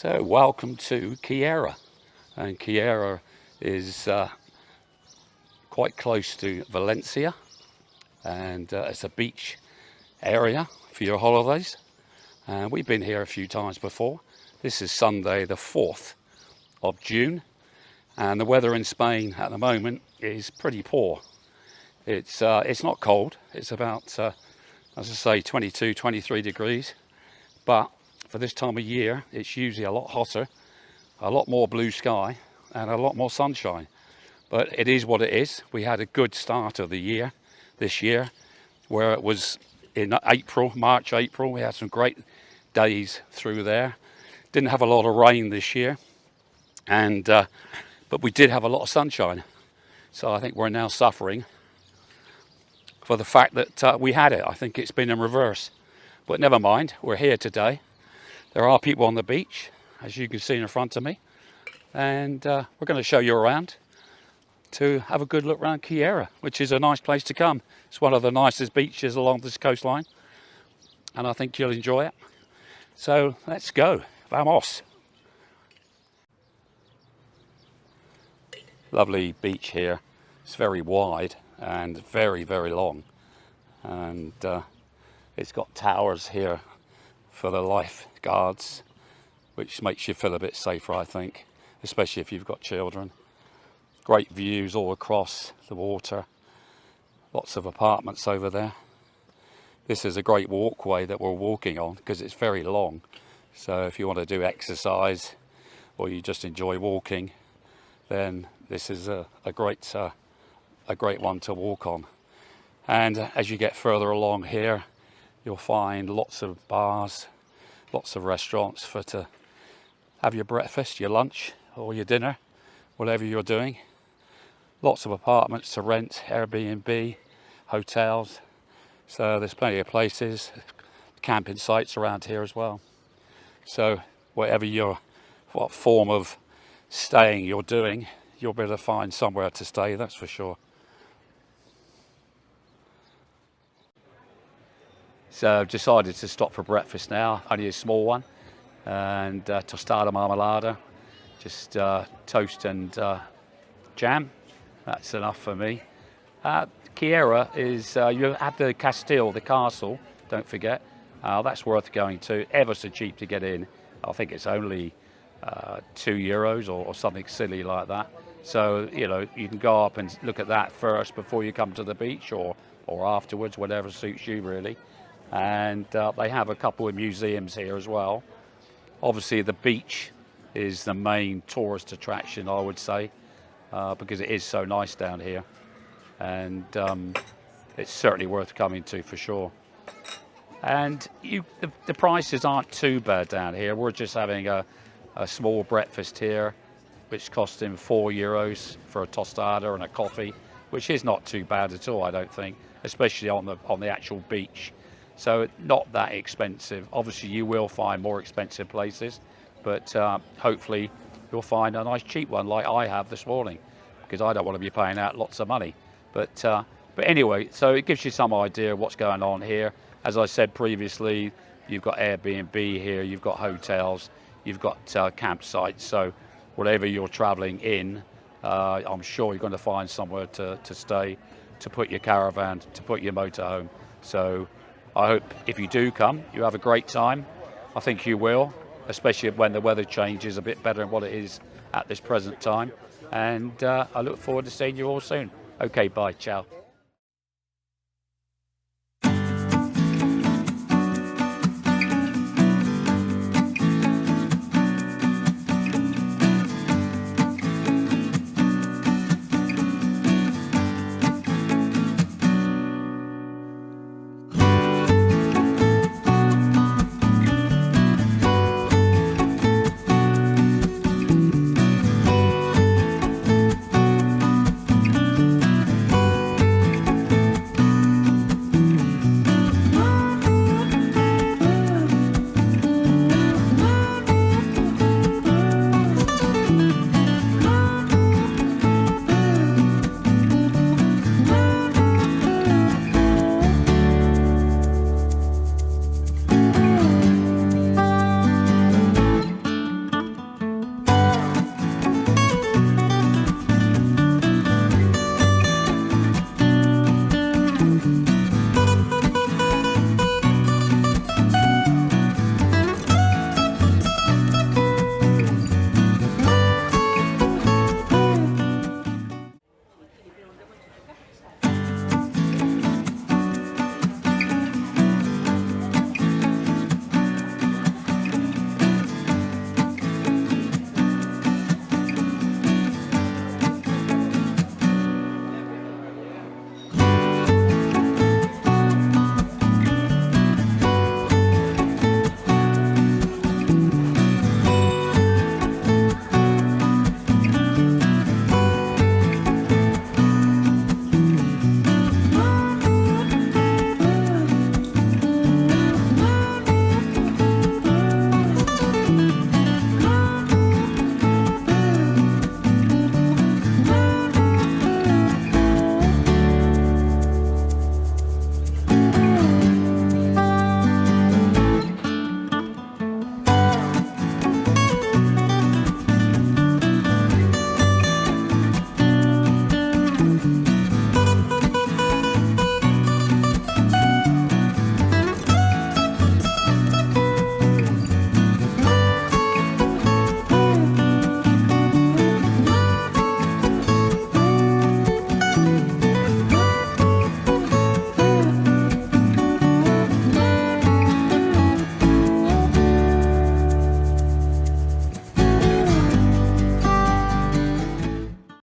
So welcome to Cullera, and Cullera is quite close to Valencia, and it's a beach area for your holidays. And we've been here a few times before. This is Sunday the 4th of June, and the weather in Spain at the moment is pretty poor. It's not cold, it's about as I say 22, 23 degrees, but for this time of year it's usually a lot hotter, a lot more blue sky and a lot more sunshine. But it is what it is. We had a good start of the year this year, where it was in March, April. We had some great days through there. Didn't have a lot of rain this year, and but we did have a lot of sunshine. So I think we're now suffering for the fact that we had it. I think it's been in reverse, but never mind, we're here today. There are people on the beach, as you can see in front of me, and we're going to show you around to have a good look around Cullera, which is a nice place to come. It's one of the nicest beaches along this coastline, and I think you'll enjoy it. So let's go, vamos. Lovely beach here. It's very wide and very, very long, and it's got towers here for the lifeguards, which makes you feel a bit safer, I think, especially if you've got children. Great views all across the water, lots of apartments over there. This is a great walkway that we're walking on because it's very long, so if you want to do exercise or you just enjoy walking, then this is a great one to walk on. And as you get further along here, you'll find lots of bars, lots of restaurants to have your breakfast, your lunch or your dinner, whatever you're doing. Lots of apartments to rent, Airbnb, hotels. So there's plenty of places, camping sites around here as well. So what form of staying you're doing, you'll be able to find somewhere to stay, that's for sure. So I've decided to stop for breakfast now, only a small one, and tostada marmalada, just toast and jam. That's enough for me. Cullera is, you have the Castile, the castle, don't forget. That's worth going to, ever so cheap to get in. I think it's only €2 or something silly like that. So, you know, you can go up and look at that first before you come to the beach, or afterwards, whatever suits you really. And they have a couple of museums here as well. Obviously the beach is the main tourist attraction, I would say, because it is so nice down here, and it's certainly worth coming to for sure. And the prices aren't too bad down here. We're just having a small breakfast here, which cost him €4 for a tostada and a coffee, which is not too bad at all, I don't think, especially on the actual beach. So not that expensive. Obviously you will find more expensive places, but hopefully you'll find a nice cheap one like I have this morning, because I don't want to be paying out lots of money. But anyway, so it gives you some idea of what's going on here. As I said previously, you've got Airbnb here, you've got hotels, you've got campsites. So whatever you're traveling in, I'm sure you're going to find somewhere to stay, to put your caravan, to put your motorhome. So I hope if you do come, you have a great time. I think you will, especially when the weather changes a bit better than what it is at this present time. And I look forward to seeing you all soon. Okay, bye, ciao.